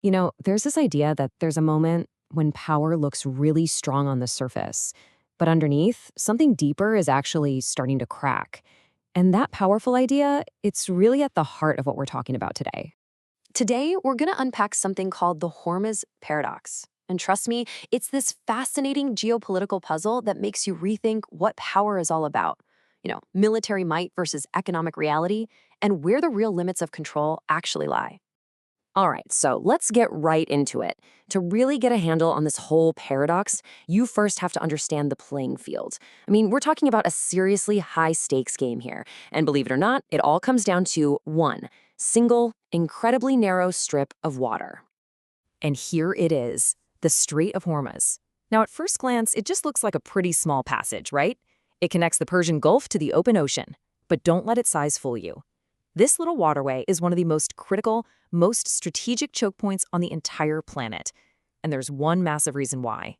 There's this idea that there's a moment when power looks really strong on the surface, but underneath, something deeper is actually starting to crack. And that powerful idea, it's really at the heart of what we're talking about today. Today, we're going to unpack something called the Hormuz paradox. And trust me, it's this fascinating geopolitical puzzle that makes you rethink what power is all about. Military might versus economic reality, and where the real limits of control actually lie. All right, so let's get right into it. To really get a handle on this whole paradox, you first have to understand the playing field. We're talking about a seriously high stakes game here. And believe it or not, it all comes down to one single, incredibly narrow strip of water. And here it is, the Strait of Hormuz. Now, at first glance, it just looks like a pretty small passage, right? It connects the Persian Gulf to the open ocean. But don't let its size fool you. This little waterway is one of the most critical, most strategic choke points on the entire planet. And there's one massive reason why.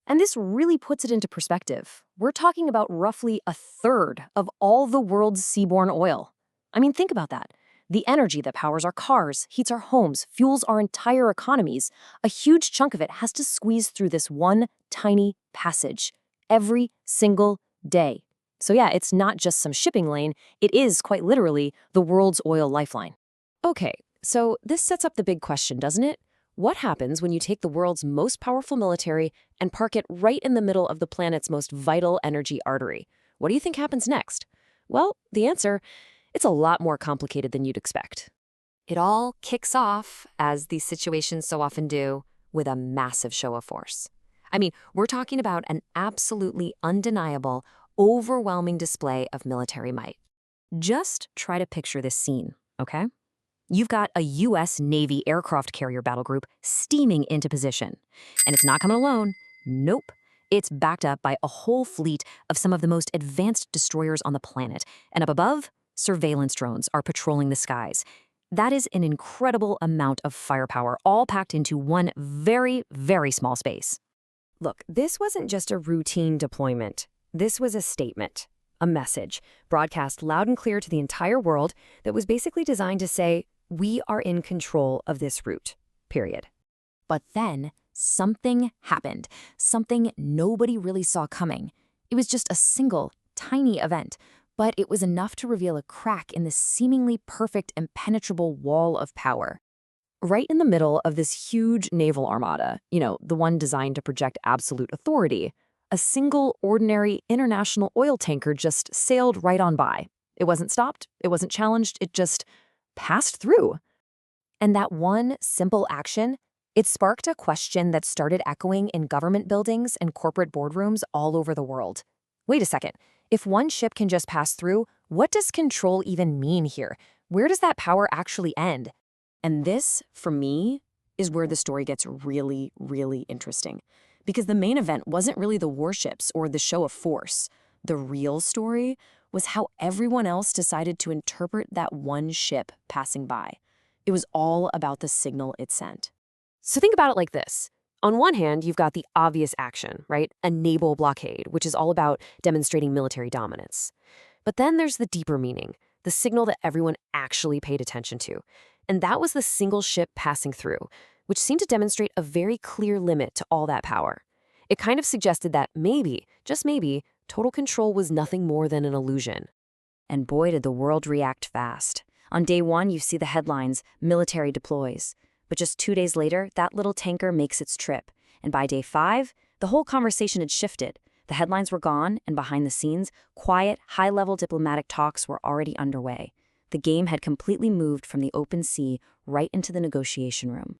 And this really puts it into perspective. We're talking about roughly a third of all the world's seaborne oil. Think about that. The energy that powers our cars, heats our homes, fuels our entire economies, a huge chunk of it has to squeeze through this one tiny passage every single day. So yeah, it's not just some shipping lane, it is quite literally the world's oil lifeline. Okay, so this sets up the big question, doesn't it? What happens when you take the world's most powerful military and park it right in the middle of the planet's most vital energy artery? What do you think happens next? Well, the answer, it's a lot more complicated than you'd expect. It all kicks off, as these situations so often do, with a massive show of force. We're talking about an absolutely undeniable, overwhelming display of military might. Just try to picture this scene, okay? You've got a U.S. Navy aircraft carrier battle group steaming into position. And it's not coming alone. Nope. It's backed up by a whole fleet of some of the most advanced destroyers on the planet. And up above, surveillance drones are patrolling the skies. That is an incredible amount of firepower, all packed into one very, very small space. Look, this wasn't just a routine deployment. This was a statement, a message, broadcast loud and clear to the entire world that was basically designed to say, we are in control of this route, period. But then something happened, something nobody really saw coming. It was just a single, tiny event, but it was enough to reveal a crack in the seemingly perfect, impenetrable wall of power. Right in the middle of this huge naval armada, the one designed to project absolute authority, a single, ordinary international oil tanker just sailed right on by. It wasn't stopped, it wasn't challenged, it just passed through. And that one simple action, it sparked a question that started echoing in government buildings and corporate boardrooms all over the world. Wait a second, if one ship can just pass through, what does control even mean here? Where does that power actually end? And this, for me, is where the story gets really, really interesting. Because the main event wasn't really the warships or the show of force. The real story was how everyone else decided to interpret that one ship passing by. It was all about the signal it sent. So think about it like this. On one hand, you've got the obvious action, right? A naval blockade, which is all about demonstrating military dominance. But then there's the deeper meaning, the signal that everyone actually paid attention to. And that was the single ship passing through, which seemed to demonstrate a very clear limit to all that power. It kind of suggested that maybe, just maybe, total control was nothing more than an illusion. And boy, did the world react fast. On day one, you see the headlines, military deploys. But just 2 days later, that little tanker makes its trip. And by day 5, the whole conversation had shifted. The headlines were gone, and behind the scenes, quiet, high-level diplomatic talks were already underway. The game had completely moved from the open sea right into the negotiation room.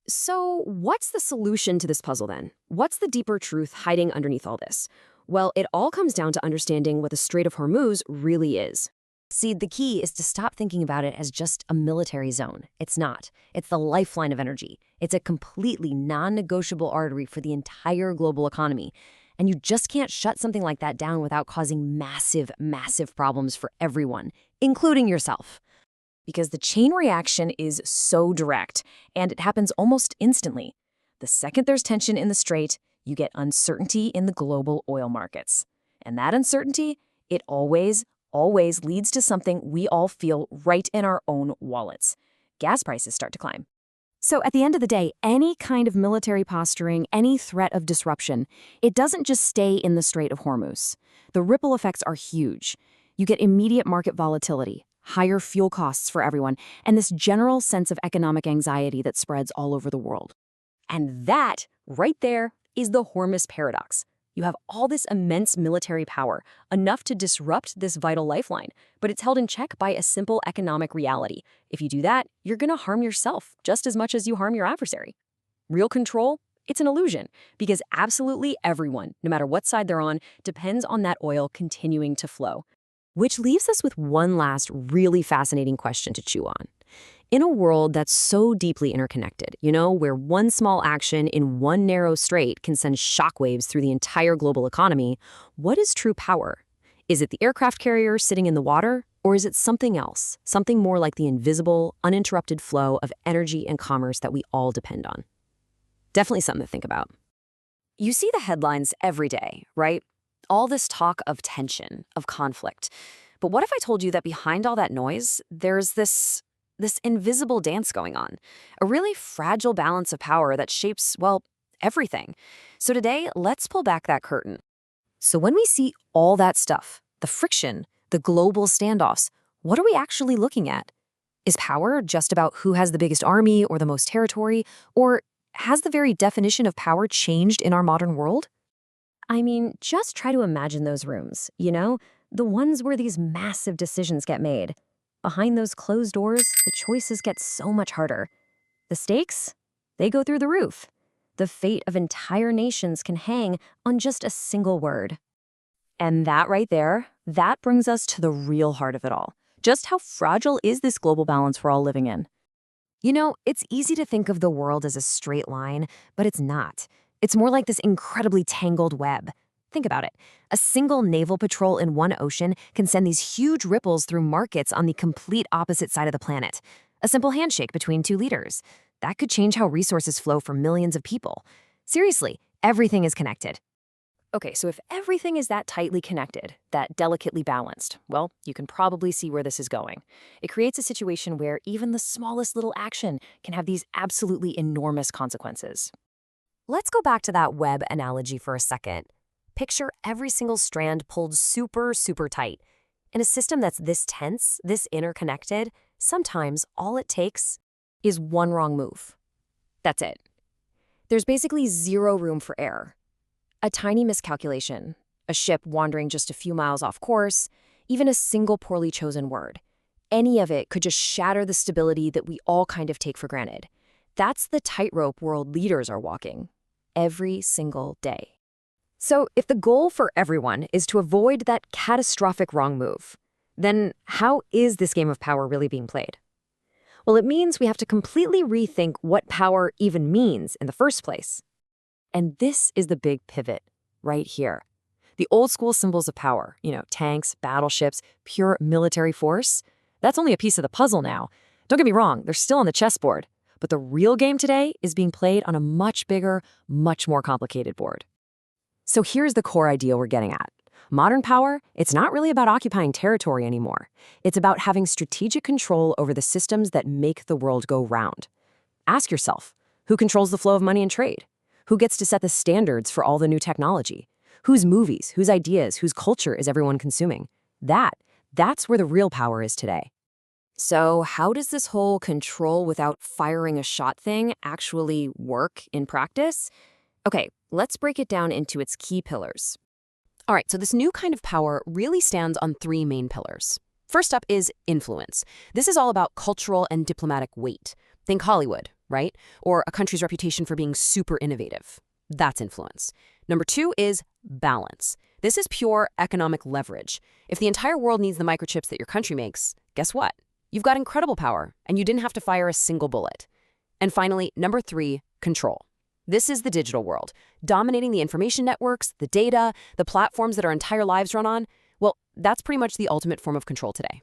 So what's the solution to this puzzle then? What's the deeper truth hiding underneath all this? Well, it all comes down to understanding what the Strait of Hormuz really is. See, the key is to stop thinking about it as just a military zone. It's not. It's the lifeline of energy. It's a completely non-negotiable artery for the entire global economy. And you just can't shut something like that down without causing massive, massive problems for everyone, including yourself. Because the chain reaction is so direct, and it happens almost instantly. The second there's tension in the strait, you get uncertainty in the global oil markets. And that uncertainty, it always leads to something we all feel right in our own wallets. Gas prices start to climb. So at the end of the day, any kind of military posturing, any threat of disruption, it doesn't just stay in the Strait of Hormuz. The ripple effects are huge. You get immediate market volatility, higher fuel costs for everyone, and this general sense of economic anxiety that spreads all over the world. And that, right there, is the Hormuz paradox. You have all this immense military power, enough to disrupt this vital lifeline, but it's held in check by a simple economic reality. If you do that, you're going to harm yourself just as much as you harm your adversary. Real control? It's an illusion, because absolutely everyone, no matter what side they're on, depends on that oil continuing to flow. Which leaves us with one last really fascinating question to chew on. In a world that's so deeply interconnected, where one small action in one narrow strait can send shockwaves through the entire global economy, what is true power? Is it the aircraft carrier sitting in the water, or is it something else, something more like the invisible, uninterrupted flow of energy and commerce that we all depend on? Definitely something to think about. You see the headlines every day, right? All this talk of tension, of conflict. But what if I told you that behind all that noise, there's this invisible dance going on, a really fragile balance of power that shapes, well, everything. So today, let's pull back that curtain. So when we see all that stuff, the friction, the global standoffs, what are we actually looking at? Is power just about who has the biggest army or the most territory, or has the very definition of power changed in our modern world? I mean, just try to imagine those rooms, the ones where these massive decisions get made. Behind those closed doors, the choices get so much harder. The stakes? They go through the roof. The fate of entire nations can hang on just a single word. And that right there, that brings us to the real heart of it all. Just how fragile is this global balance we're all living in? It's easy to think of the world as a straight line, but it's not. It's more like this incredibly tangled web. Think about it. A single naval patrol in one ocean can send these huge ripples through markets on the complete opposite side of the planet. A simple handshake between two leaders. That could change how resources flow for millions of people. Seriously, everything is connected. Okay, so if everything is that tightly connected, that delicately balanced, well, you can probably see where this is going. It creates a situation where even the smallest little action can have these absolutely enormous consequences. Let's go back to that web analogy for a second. Picture every single strand pulled super, super tight. In a system that's this tense, this interconnected, sometimes all it takes is one wrong move. That's it. There's basically zero room for error. A tiny miscalculation, a ship wandering just a few miles off course, even a single poorly chosen word. Any of it could just shatter the stability that we all kind of take for granted. That's the tightrope world leaders are walking every single day. So if the goal for everyone is to avoid that catastrophic wrong move, then how is this game of power really being played? Well, it means we have to completely rethink what power even means in the first place. And this is the big pivot right here. The old school symbols of power, tanks, battleships, pure military force, that's only a piece of the puzzle now. Don't get me wrong, they're still on the chessboard. But the real game today is being played on a much bigger, much more complicated board. So here's the core idea we're getting at. Modern power, it's not really about occupying territory anymore. It's about having strategic control over the systems that make the world go round. Ask yourself, who controls the flow of money and trade? Who gets to set the standards for all the new technology? Whose movies, whose ideas, whose culture is everyone consuming? That's where the real power is today. So how does this whole control without firing a shot thing actually work in practice? Okay, let's break it down into its key pillars. All right, so this new kind of power really stands on three main pillars. First up is influence. This is all about cultural and diplomatic weight. Think Hollywood, right? Or a country's reputation for being super innovative. That's influence. Number two is balance. This is pure economic leverage. If the entire world needs the microchips that your country makes, guess what? You've got incredible power, and you didn't have to fire a single bullet. And finally, number three, control. This is the digital world, dominating the information networks, the data, the platforms that our entire lives run on. Well, that's pretty much the ultimate form of control today.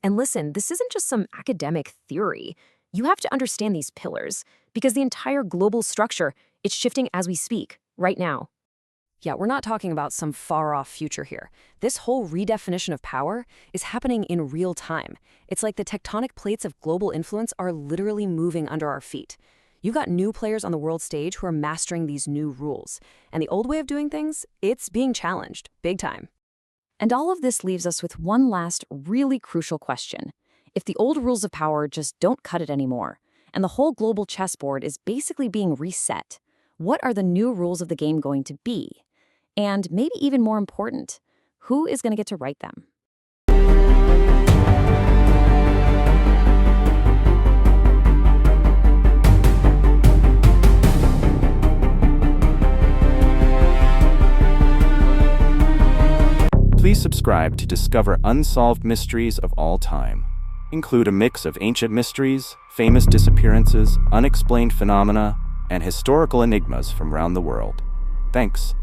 And listen, this isn't just some academic theory. You have to understand these pillars, because the entire global structure, it's shifting as we speak, right now. Yeah, we're not talking about some far-off future here. This whole redefinition of power is happening in real time. It's like the tectonic plates of global influence are literally moving under our feet. You've got new players on the world stage who are mastering these new rules. And the old way of doing things, it's being challenged, big time. And all of this leaves us with one last, really crucial question. If the old rules of power just don't cut it anymore, and the whole global chessboard is basically being reset, what are the new rules of the game going to be? And maybe even more important, who is going to get to write them? Please subscribe to discover unsolved mysteries of all time. Include a mix of ancient mysteries, famous disappearances, unexplained phenomena, and historical enigmas from around the world. Thanks.